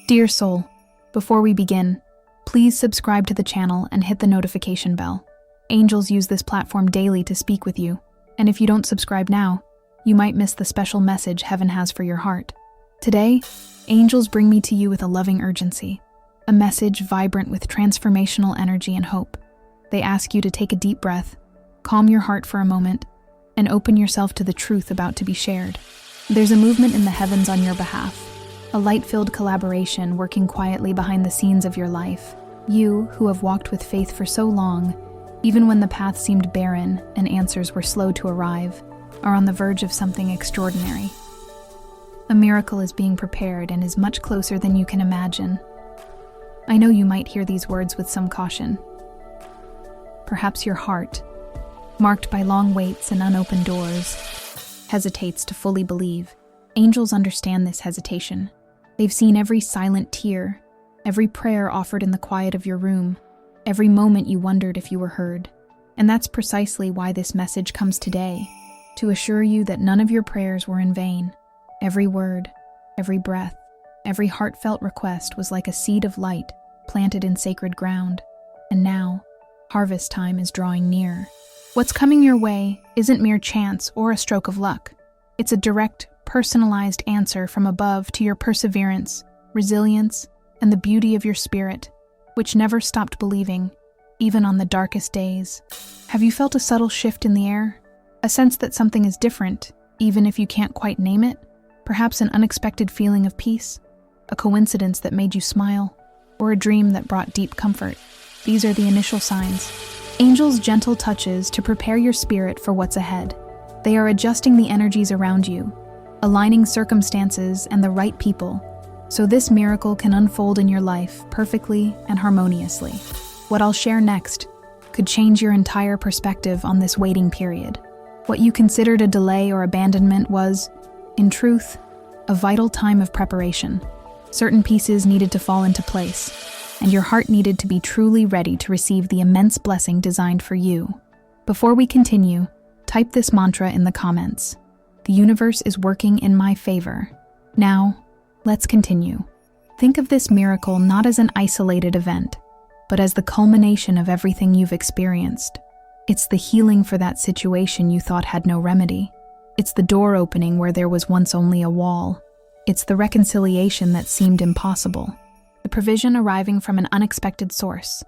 Dear soul, before we begin, please subscribe to the channel and hit the notification bell. Angels use this platform daily to speak with you, and if you don't subscribe now, you might miss the special message heaven has for your heart. Today, angels bring me to you with a loving urgency, a message vibrant with transformational energy and hope. They ask you to take a deep breath, calm your heart for a moment, and open yourself to the truth about to be shared. There's a movement in the heavens on your behalf, a light-filled collaboration working quietly behind the scenes of your life. You, who have walked with faith for so long, even when the path seemed barren and answers were slow to arrive, are on the verge of something extraordinary. A miracle is being prepared and is much closer than you can imagine. I know you might hear these words with some caution. Perhaps your heart, marked by long waits and unopened doors, hesitates to fully believe. Angels understand this hesitation. They've seen every silent tear, every prayer offered in the quiet of your room, every moment you wondered if you were heard. And that's precisely why this message comes today, to assure you that none of your prayers were in vain. Every word, every breath, every heartfelt request was like a seed of light planted in sacred ground. And now, harvest time is drawing near. What's coming your way isn't mere chance or a stroke of luck. It's a direct, personalized answer from above to your perseverance, resilience, and the beauty of your spirit, which never stopped believing, even on the darkest days. Have you felt a subtle shift in the air? A sense that something is different, even if you can't quite name it? Perhaps an unexpected feeling of peace? A coincidence that made you smile? Or a dream that brought deep comfort? These are the initial signs. Angels' gentle touches to prepare your spirit for what's ahead. They are adjusting the energies around you, aligning circumstances and the right people, so this miracle can unfold in your life perfectly and harmoniously. What I'll share next could change your entire perspective on this waiting period. What you considered a delay or abandonment was, in truth, a vital time of preparation. Certain pieces needed to fall into place, and your heart needed to be truly ready to receive the immense blessing designed for you. Before we continue, type this mantra in the comments. The universe is working in my favor. Now, let's continue. Think of this miracle not as an isolated event, but as the culmination of everything you've experienced. It's the healing for that situation you thought had no remedy. It's the door opening where there was once only a wall. It's the reconciliation that seemed impossible. The provision arriving from an unexpected source.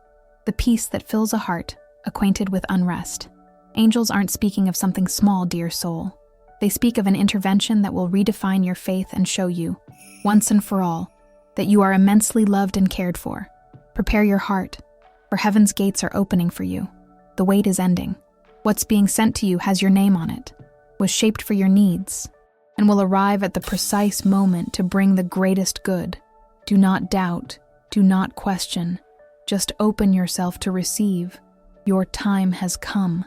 The peace that fills a heart acquainted with unrest. Angels aren't speaking of something small, dear soul. They speak of an intervention that will redefine your faith and show you, once and for all, that you are immensely loved and cared for. Prepare your heart, for heaven's gates are opening for you. The wait is ending. What's being sent to you has your name on it, was shaped for your needs, and will arrive at the precise moment to bring the greatest good. Do not doubt, do not question, just open yourself to receive. Your time has come.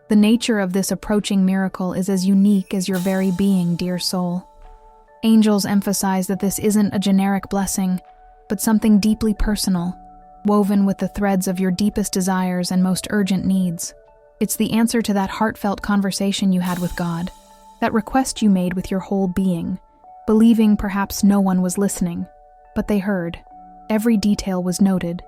The nature of this approaching miracle is as unique as your very being, dear soul. Angels emphasize that this isn't a generic blessing, but something deeply personal, woven with the threads of your deepest desires and most urgent needs. It's the answer to that heartfelt conversation you had with God, that request you made with your whole being, believing perhaps no one was listening, but they heard. Every detail was noted,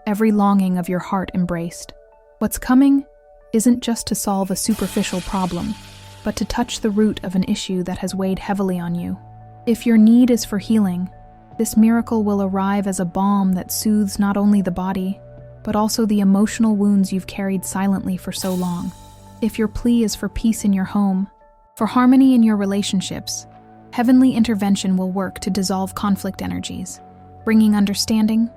every longing of your heart embraced. What's coming isn't just to solve a superficial problem, but to touch the root of an issue that has weighed heavily on you. If your need is for healing, this miracle will arrive as a balm that soothes not only the body, but also the emotional wounds you've carried silently for so long. If your plea is for peace in your home, for harmony in your relationships, heavenly intervention will work to dissolve conflict energies, bringing understanding,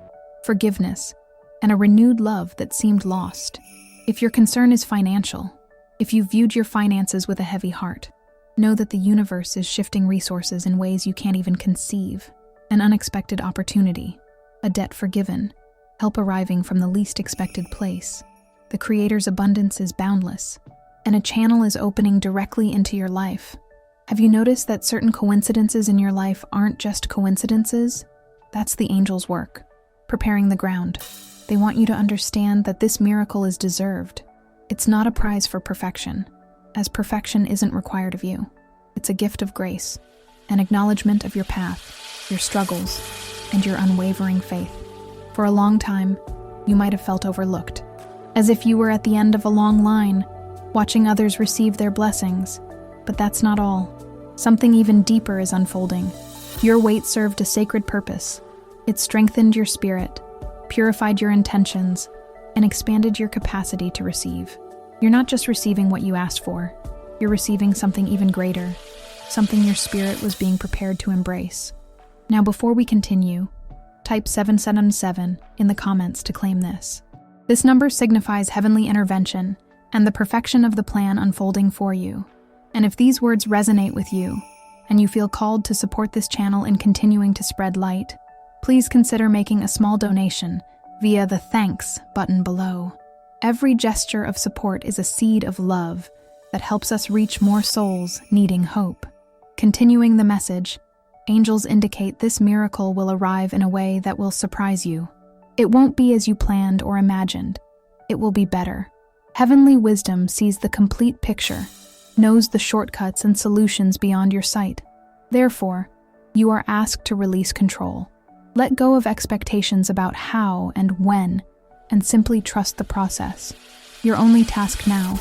forgiveness, and a renewed love that seemed lost. If your concern is financial, if you viewed your finances with a heavy heart, know that the universe is shifting resources in ways you can't even conceive. An unexpected opportunity, a debt forgiven, help arriving from the least expected place. The Creator's abundance is boundless, and a channel is opening directly into your life. Have you noticed that certain coincidences in your life aren't just coincidences? That's the angels' work, preparing the ground. They want you to understand that this miracle is deserved. It's not a prize for perfection, as perfection isn't required of you. It's a gift of grace, an acknowledgement of your path, your struggles, and your unwavering faith. For a long time, you might have felt overlooked, as if you were at the end of a long line, watching others receive their blessings. But that's not all. Something even deeper is unfolding. Your wait served a sacred purpose. It strengthened your spirit, purified your intentions, and expanded your capacity to receive. You're not just receiving what you asked for, you're receiving something even greater, something your spirit was being prepared to embrace. Now, before we continue, type 777 in the comments to claim this. This number signifies heavenly intervention and the perfection of the plan unfolding for you. And if these words resonate with you, and you feel called to support this channel in continuing to spread light, please consider making a small donation via the thanks button below. Every gesture of support is a seed of love that helps us reach more souls needing hope. Continuing the message, angels indicate this miracle will arrive in a way that will surprise you. It won't be as you planned or imagined. It will be better. Heavenly wisdom sees the complete picture, knows the shortcuts and solutions beyond your sight. Therefore, you are asked to release control. Let go of expectations about how and when, and simply trust the process. Your only task now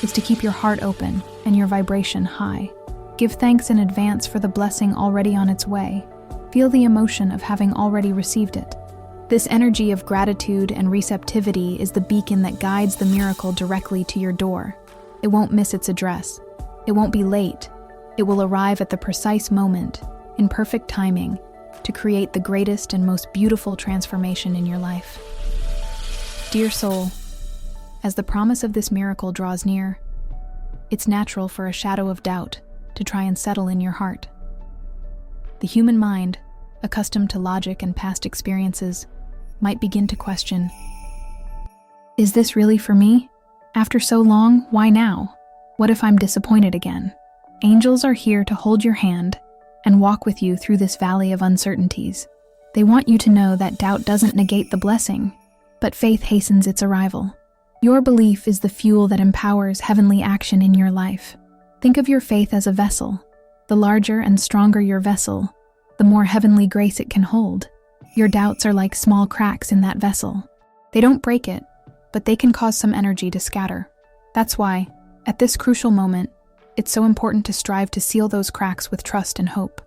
is to keep your heart open and your vibration high. Give thanks in advance for the blessing already on its way. Feel the emotion of having already received it. This energy of gratitude and receptivity is the beacon that guides the miracle directly to your door. It won't miss its address. It won't be late. It will arrive at the precise moment, in perfect timing, to create the greatest and most beautiful transformation in your life. Dear soul, as the promise of this miracle draws near, it's natural for a shadow of doubt to try and settle in your heart. The human mind, accustomed to logic and past experiences, might begin to question, is this really for me? After so long, why now? What if I'm disappointed again? Angels are here to hold your hand and walk with you through this valley of uncertainties. They want you to know that doubt doesn't negate the blessing, but faith hastens its arrival. Your belief is the fuel that empowers heavenly action in your life. Think of your faith as a vessel. The larger and stronger your vessel, the more heavenly grace it can hold. Your doubts are like small cracks in that vessel. They don't break it, but they can cause some energy to scatter. That's why, at this crucial moment, it's so important to strive to seal those cracks with trust and hope.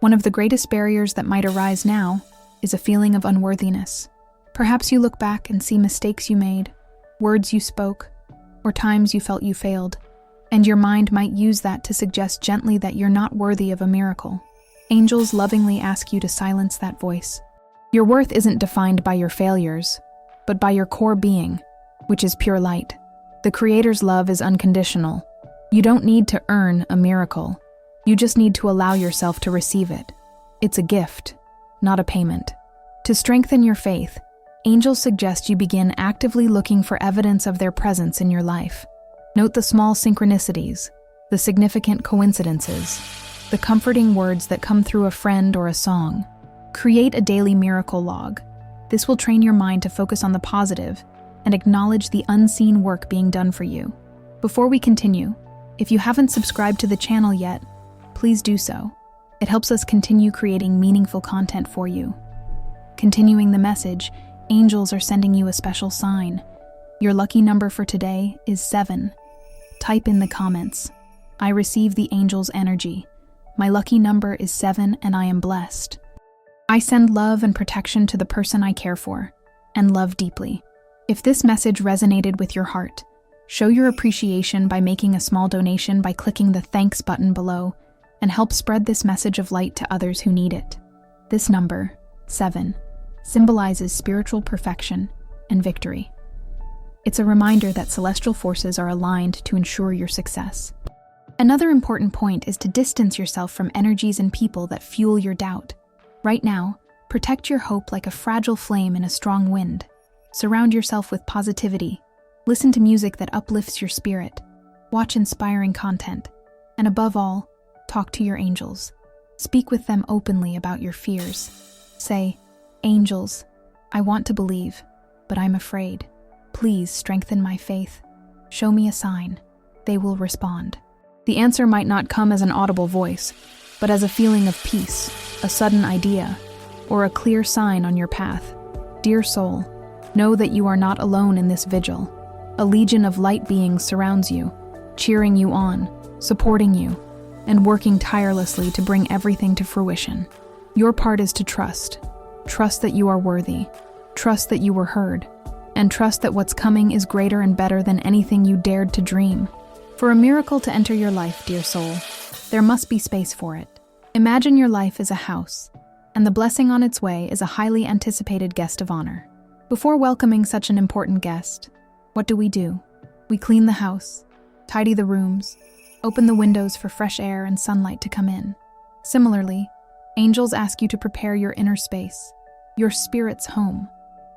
One of the greatest barriers that might arise now is a feeling of unworthiness. Perhaps you look back and see mistakes you made, words you spoke, or times you felt you failed, and your mind might use that to suggest gently that you're not worthy of a miracle. Angels lovingly ask you to silence that voice. Your worth isn't defined by your failures, but by your core being, which is pure light. The Creator's love is unconditional. You don't need to earn a miracle. You just need to allow yourself to receive it. It's a gift, not a payment. To strengthen your faith, angels suggest you begin actively looking for evidence of their presence in your life. Note the small synchronicities, the significant coincidences, the comforting words that come through a friend or a song. Create a daily miracle log. This will train your mind to focus on the positive and acknowledge the unseen work being done for you. Before we continue, if you haven't subscribed to the channel yet, please do so. It helps us continue creating meaningful content for you. Continuing the message, angels are sending you a special sign. Your lucky number for today is 7. Type in the comments, I receive the angel's energy. My lucky number is 7 and I am blessed. I send love and protection to the person I care for, and love deeply. If this message resonated with your heart, show your appreciation by making a small donation by clicking the thanks button below, and help spread this message of light to others who need it. This number, 7, symbolizes spiritual perfection and victory. It's a reminder that celestial forces are aligned to ensure your success. Another important point is to distance yourself from energies and people that fuel your doubt. Right now, protect your hope like a fragile flame in a strong wind. Surround yourself with positivity. Listen to music that uplifts your spirit. Watch inspiring content. And above all, talk to your angels. Speak with them openly about your fears. Say, angels, I want to believe, but I'm afraid. Please strengthen my faith. Show me a sign. They will respond. The answer might not come as an audible voice, but as a feeling of peace, a sudden idea, or a clear sign on your path. Dear soul, know that you are not alone in this vigil. A legion of light beings surrounds you, cheering you on, supporting you, and working tirelessly to bring everything to fruition. Your part is to trust. Trust that you are worthy. Trust that you were heard. And trust that what's coming is greater and better than anything you dared to dream. For a miracle to enter your life, dear soul, there must be space for it. Imagine your life is a house, and the blessing on its way is a highly anticipated guest of honor. Before welcoming such an important guest, what do? We clean the house, tidy the rooms, open the windows for fresh air and sunlight to come in. Similarly, angels ask you to prepare your inner space, your spirit's home,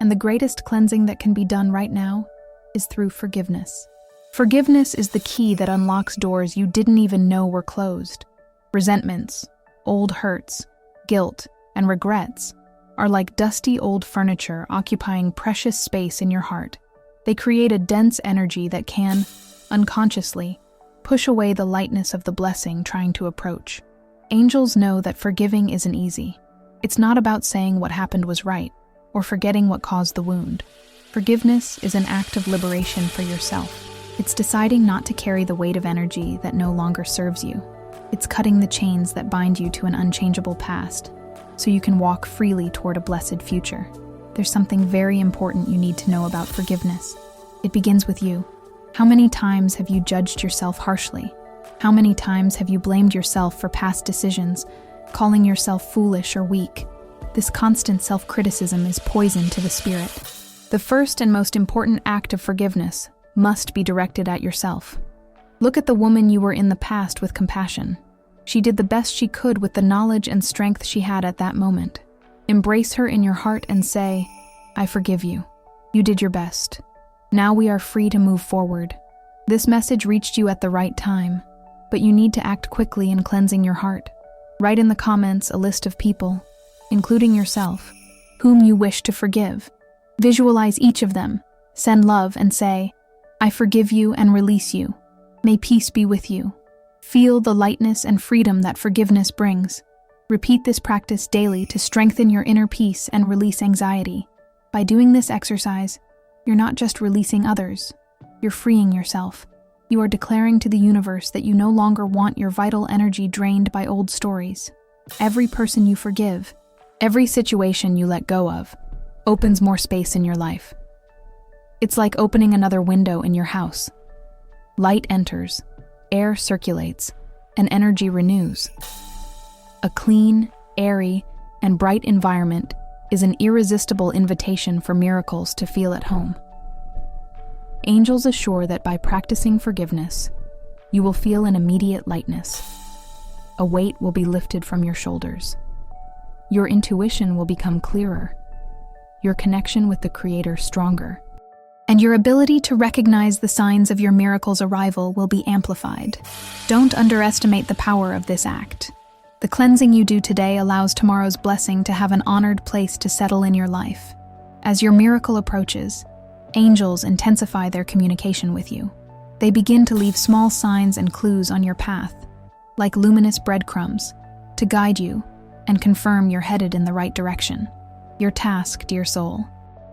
and the greatest cleansing that can be done right now is through forgiveness. Forgiveness is the key that unlocks doors you didn't even know were closed. Resentments, old hurts, guilt, and regrets are like dusty old furniture occupying precious space in your heart. They create a dense energy that can, unconsciously, push away the lightness of the blessing trying to approach. Angels know that forgiving isn't easy. It's not about saying what happened was right, or forgetting what caused the wound. Forgiveness is an act of liberation for yourself. It's deciding not to carry the weight of energy that no longer serves you. It's cutting the chains that bind you to an unchangeable past, so you can walk freely toward a blessed future. There's something very important you need to know about forgiveness. It begins with you. How many times have you judged yourself harshly? How many times have you blamed yourself for past decisions, calling yourself foolish or weak? This constant self-criticism is poison to the spirit. The first and most important act of forgiveness must be directed at yourself. Look at the woman you were in the past with compassion. She did the best she could with the knowledge and strength she had at that moment. Embrace her in your heart and say, I forgive you. You did your best. Now we are free to move forward. This message reached you at the right time, but you need to act quickly in cleansing your heart. Write in the comments a list of people, including yourself, whom you wish to forgive. Visualize each of them, send love, and say, I forgive you and release you. May peace be with you. Feel the lightness and freedom that forgiveness brings. Repeat this practice daily to strengthen your inner peace and release anxiety. By doing this exercise, you're not just releasing others, you're freeing yourself. You are declaring to the universe that you no longer want your vital energy drained by old stories. Every person you forgive, every situation you let go of, opens more space in your life. It's like opening another window in your house. Light enters, air circulates, and energy renews. A clean, airy, and bright environment is an irresistible invitation for miracles to feel at home. Angels assure that by practicing forgiveness, you will feel an immediate lightness. A weight will be lifted from your shoulders. Your intuition will become clearer, your connection with the Creator stronger, and your ability to recognize the signs of your miracle's arrival will be amplified. Don't underestimate the power of this act. The cleansing you do today allows tomorrow's blessing to have an honored place to settle in your life. As your miracle approaches, angels intensify their communication with you. They begin to leave small signs and clues on your path, like luminous breadcrumbs, to guide you and confirm you're headed in the right direction. Your task, dear soul,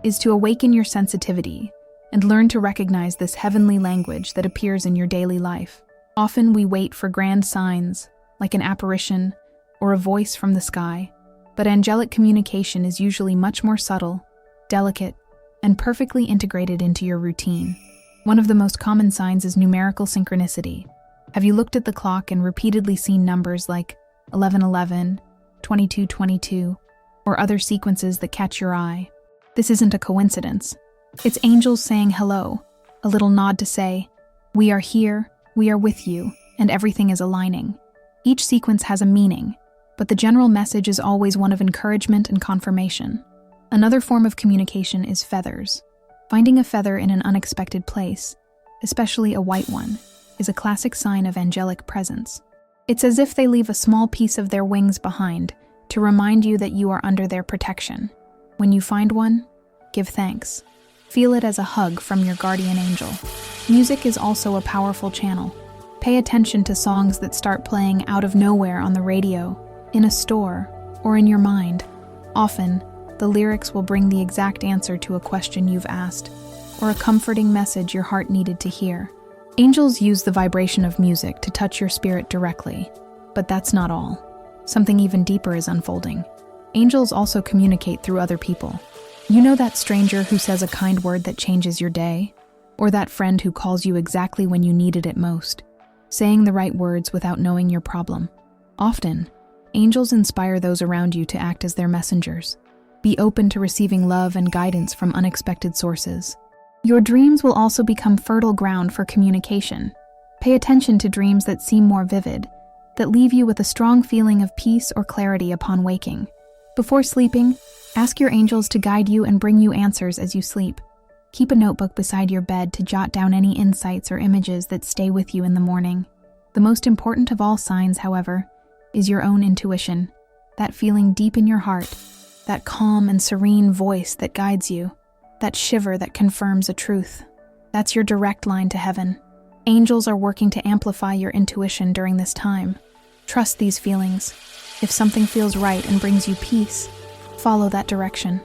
is to awaken your sensitivity and learn to recognize this heavenly language that appears in your daily life. Often we wait for grand signs, like an apparition or a voice from the sky, but angelic communication is usually much more subtle, delicate, and perfectly integrated into your routine. One of the most common signs is numerical synchronicity. Have you looked at the clock and repeatedly seen numbers like 1111, 2222, or other sequences that catch your eye? This isn't a coincidence. It's angels saying hello, a little nod to say, we are here, we are with you, and everything is aligning. Each sequence has a meaning, but the general message is always one of encouragement and confirmation. Another form of communication is feathers. Finding a feather in an unexpected place, especially a white one, is a classic sign of angelic presence. It's as if they leave a small piece of their wings behind to remind you that you are under their protection. When you find one, give thanks. Feel it as a hug from your guardian angel. Music is also a powerful channel. Pay attention to songs that start playing out of nowhere on the radio, in a store, or in your mind. Often, the lyrics will bring the exact answer to a question you've asked, or a comforting message your heart needed to hear. Angels use the vibration of music to touch your spirit directly, but that's not all. Something even deeper is unfolding. Angels also communicate through other people. You know that stranger who says a kind word that changes your day? Or that friend who calls you exactly when you needed it most, saying the right words without knowing your problem. Often, angels inspire those around you to act as their messengers. Be open to receiving love and guidance from unexpected sources. Your dreams will also become fertile ground for communication. Pay attention to dreams that seem more vivid, that leave you with a strong feeling of peace or clarity upon waking. Before sleeping, ask your angels to guide you and bring you answers as you sleep. Keep a notebook beside your bed to jot down any insights or images that stay with you in the morning. The most important of all signs, however, is your own intuition, that feeling deep in your heart, that calm and serene voice that guides you, that shiver that confirms a truth. That's your direct line to heaven. Angels are working to amplify your intuition during this time. Trust these feelings. If something feels right and brings you peace, follow that direction.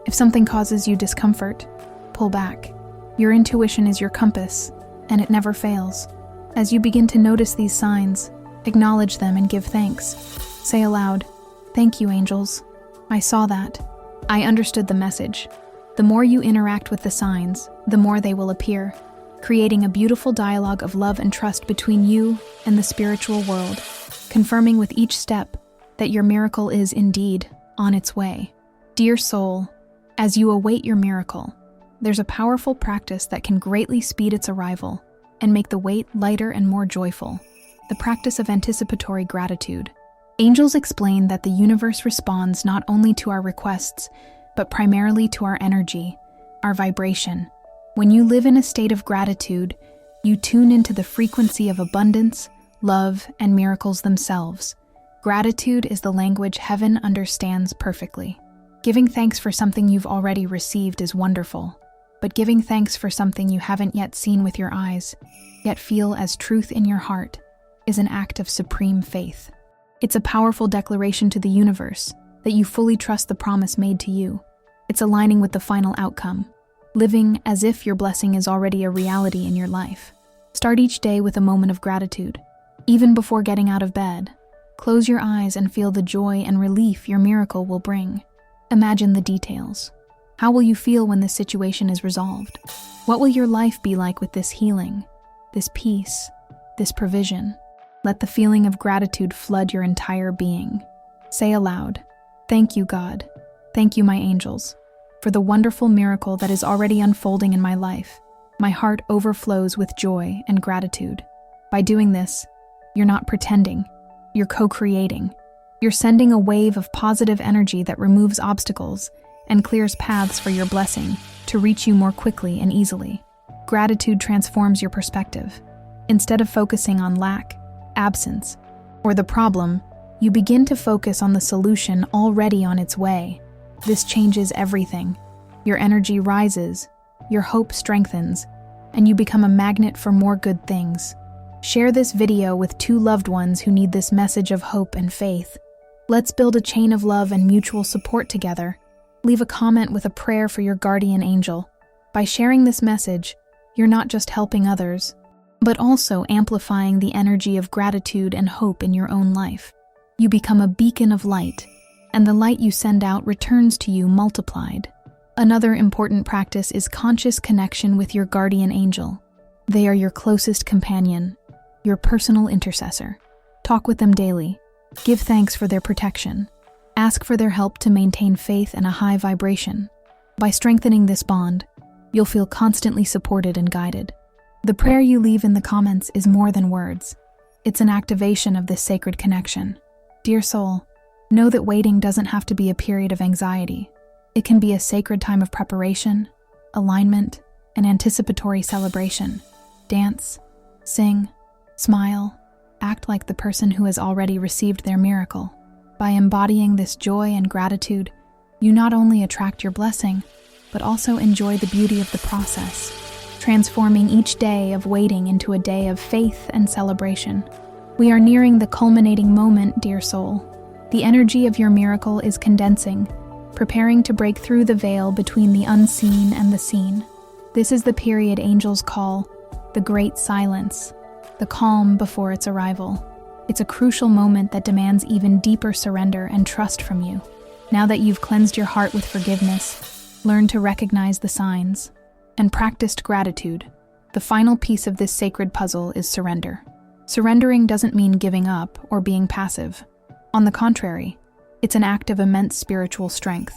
If something causes you discomfort, pull back. Your intuition is your compass, and it never fails. As you begin to notice these signs, acknowledge them and give thanks. Say aloud, "Thank you, angels. I saw that. I understood the message." The more you interact with the signs, the more they will appear, creating a beautiful dialogue of love and trust between you and the spiritual world, confirming with each step that your miracle is indeed on its way. Dear soul, as you await your miracle, there's a powerful practice that can greatly speed its arrival and make the wait lighter and more joyful: the practice of anticipatory gratitude. Angels explain that the universe responds not only to our requests, but primarily to our energy, our vibration. When you live in a state of gratitude, you tune into the frequency of abundance, love, and miracles themselves. Gratitude is the language heaven understands perfectly. Giving thanks for something you've already received is wonderful, but giving thanks for something you haven't yet seen with your eyes, yet feel as truth in your heart, is an act of supreme faith. It's a powerful declaration to the universe that you fully trust the promise made to you. It's aligning with the final outcome, living as if your blessing is already a reality in your life. Start each day with a moment of gratitude. Even before getting out of bed, close your eyes and feel the joy and relief your miracle will bring. Imagine the details. How will you feel when this situation is resolved? What will your life be like with this healing, this peace, this provision? Let the feeling of gratitude flood your entire being. Say aloud, "Thank you, God. Thank you, my angels, for the wonderful miracle that is already unfolding in my life." My heart overflows with joy and gratitude. By doing this, you're not pretending, you're co-creating. You're sending a wave of positive energy that removes obstacles and clears paths for your blessing to reach you more quickly and easily. Gratitude transforms your perspective. Instead of focusing on lack, absence, or the problem, you begin to focus on the solution already on its way. This changes everything. Your energy rises, your hope strengthens, and you become a magnet for more good things. Share this video with 2 loved ones who need this message of hope and faith. Let's build a chain of love and mutual support together. Leave a comment with a prayer for your guardian angel. By sharing this message, you're not just helping others, but also amplifying the energy of gratitude and hope in your own life. You become a beacon of light, and the light you send out returns to you multiplied. Another important practice is conscious connection with your guardian angel. They are your closest companion, your personal intercessor. Talk with them daily. Give thanks for their protection. Ask for their help to maintain faith and a high vibration. By strengthening this bond, you'll feel constantly supported and guided. The prayer you leave in the comments is more than words. It's an activation of this sacred connection. Dear soul, know that waiting doesn't have to be a period of anxiety. It can be a sacred time of preparation, alignment, and anticipatory celebration. Dance, sing, smile, act like the person who has already received their miracle. By embodying this joy and gratitude, you not only attract your blessing, but also enjoy the beauty of the process, transforming each day of waiting into a day of faith and celebration. We are nearing the culminating moment, dear soul. The energy of your miracle is condensing, preparing to break through the veil between the unseen and the seen. This is the period angels call the Great Silence, the calm before its arrival. It's a crucial moment that demands even deeper surrender and trust from you. Now that you've cleansed your heart with forgiveness, learn to recognize the signs, and practiced gratitude, the final piece of this sacred puzzle is surrender. Surrendering doesn't mean giving up or being passive. On the contrary, it's an act of immense spiritual strength.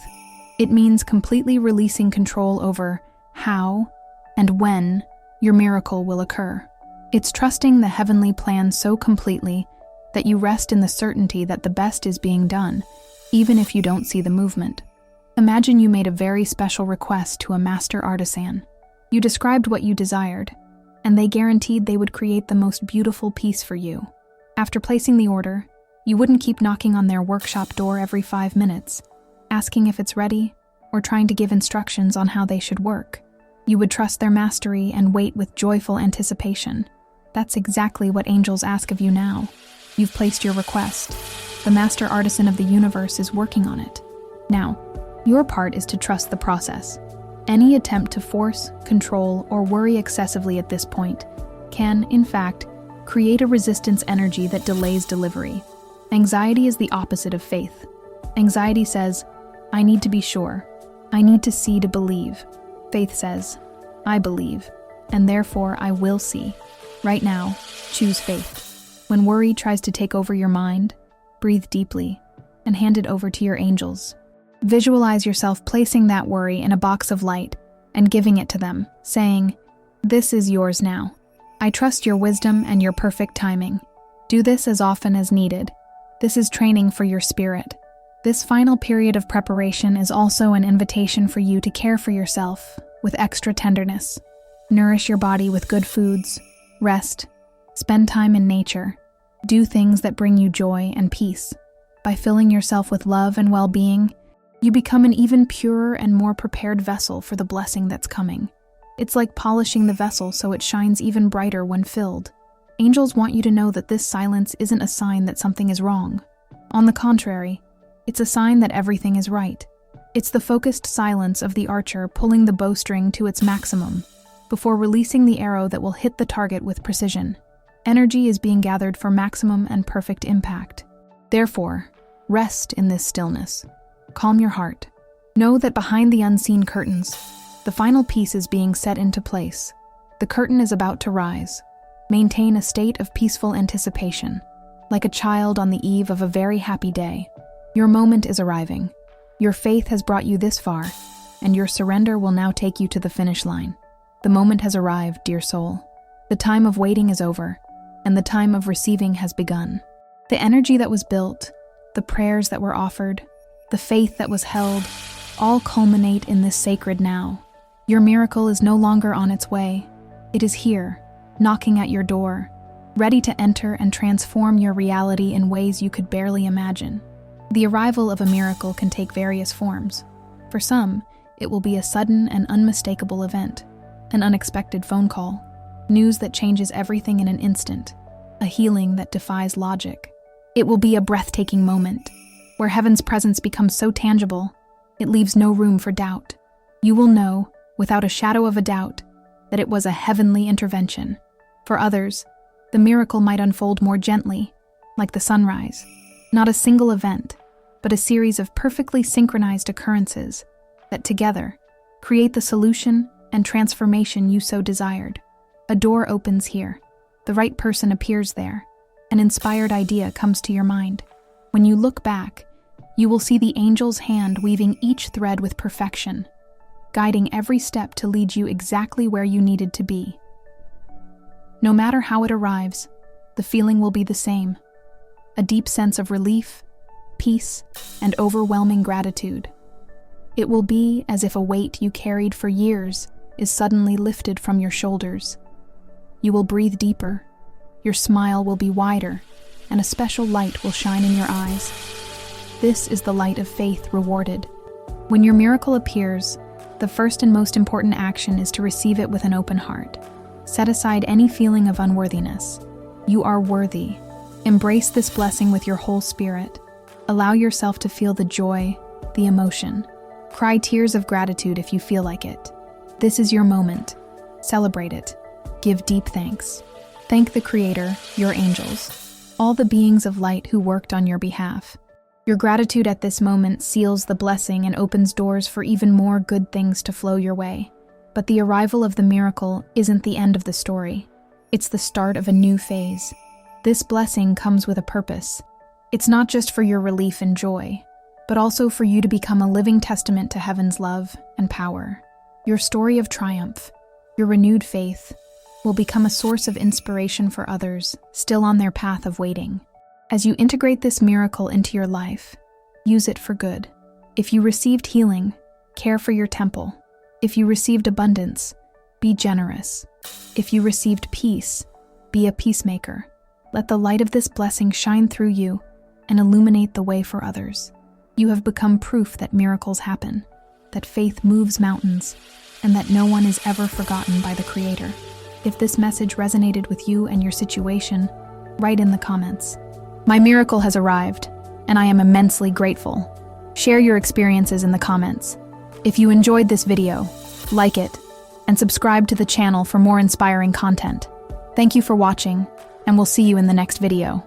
It means completely releasing control over how and when your miracle will occur. It's trusting the heavenly plan so completely that you rest in the certainty that the best is being done, even if you don't see the movement. Imagine you made a very special request to a master artisan. You described what you desired, and they guaranteed they would create the most beautiful piece for you. After placing the order, you wouldn't keep knocking on their workshop door every 5 minutes, asking if it's ready, or trying to give instructions on how they should work. You would trust their mastery and wait with joyful anticipation. That's exactly what angels ask of you now. You've placed your request. The master artisan of the universe is working on it. Now, your part is to trust the process. Any attempt to force, control, or worry excessively at this point can, in fact, create a resistance energy that delays delivery. Anxiety is the opposite of faith. Anxiety says, I need to be sure. I need to see to believe. Faith says, I believe, and therefore I will see. Right now, choose faith. When worry tries to take over your mind, breathe deeply and hand it over to your angels. Visualize yourself placing that worry in a box of light and giving it to them, saying, this is yours now. I trust your wisdom and your perfect timing. Do this as often as needed. This is training for your spirit. This final period of preparation is also an invitation for you to care for yourself with extra tenderness. Nourish your body with good foods, rest, spend time in nature, do things that bring you joy and peace. By filling yourself with love and well-being, you become an even purer and more prepared vessel for the blessing that's coming. It's like polishing the vessel so it shines even brighter when filled. Angels want you to know that this silence isn't a sign that something is wrong. On the contrary, it's a sign that everything is right. It's the focused silence of the archer pulling the bowstring to its maximum before releasing the arrow that will hit the target with precision. Energy is being gathered for maximum and perfect impact. Therefore, rest in this stillness. Calm your heart. Know that behind the unseen curtains, the final piece is being set into place. The curtain is about to rise. Maintain a state of peaceful anticipation. Like a child on the eve of a very happy day, your moment is arriving. Your faith has brought you this far, and your surrender will now take you to the finish line. The moment has arrived, dear soul. The time of waiting is over, and the time of receiving has begun. The energy that was built, the prayers that were offered, the faith that was held, all culminate in this sacred now. Your miracle is no longer on its way. It is here, knocking at your door, ready to enter and transform your reality in ways you could barely imagine. The arrival of a miracle can take various forms. For some, it will be a sudden and unmistakable event, an unexpected phone call, news that changes everything in an instant, a healing that defies logic. It will be a breathtaking moment, where heaven's presence becomes so tangible, it leaves no room for doubt. You will know, without a shadow of a doubt, that it was a heavenly intervention. For others, the miracle might unfold more gently, like the sunrise. Not a single event, but a series of perfectly synchronized occurrences that together create the solution and transformation you so desired. A door opens here. The right person appears there. An inspired idea comes to your mind. When you look back, you will see the angel's hand weaving each thread with perfection, guiding every step to lead you exactly where you needed to be. No matter how it arrives, the feeling will be the same. A deep sense of relief, peace, and overwhelming gratitude. It will be as if a weight you carried for years is suddenly lifted from your shoulders. You will breathe deeper, your smile will be wider, and a special light will shine in your eyes. This is the light of faith rewarded. When your miracle appears, the first and most important action is to receive it with an open heart. Set aside any feeling of unworthiness. You are worthy. Embrace this blessing with your whole spirit. Allow yourself to feel the joy, the emotion. Cry tears of gratitude if you feel like it. This is your moment. Celebrate it. Give deep thanks. Thank the Creator, your angels, all the beings of light who worked on your behalf. Your gratitude at this moment seals the blessing and opens doors for even more good things to flow your way. But the arrival of the miracle isn't the end of the story. It's the start of a new phase. This blessing comes with a purpose. It's not just for your relief and joy, but also for you to become a living testament to heaven's love and power. Your story of triumph, your renewed faith, will become a source of inspiration for others still on their path of waiting. As you integrate this miracle into your life, use it for good. If you received healing, care for your temple. If you received abundance, be generous. If you received peace, be a peacemaker. Let the light of this blessing shine through you and illuminate the way for others. You have become proof that miracles happen, that faith moves mountains, and that no one is ever forgotten by the Creator. If this message resonated with you and your situation, write in the comments. My miracle has arrived, and I am immensely grateful. Share your experiences in the comments. If you enjoyed this video, like it, and subscribe to the channel for more inspiring content. Thank you for watching, and we'll see you in the next video.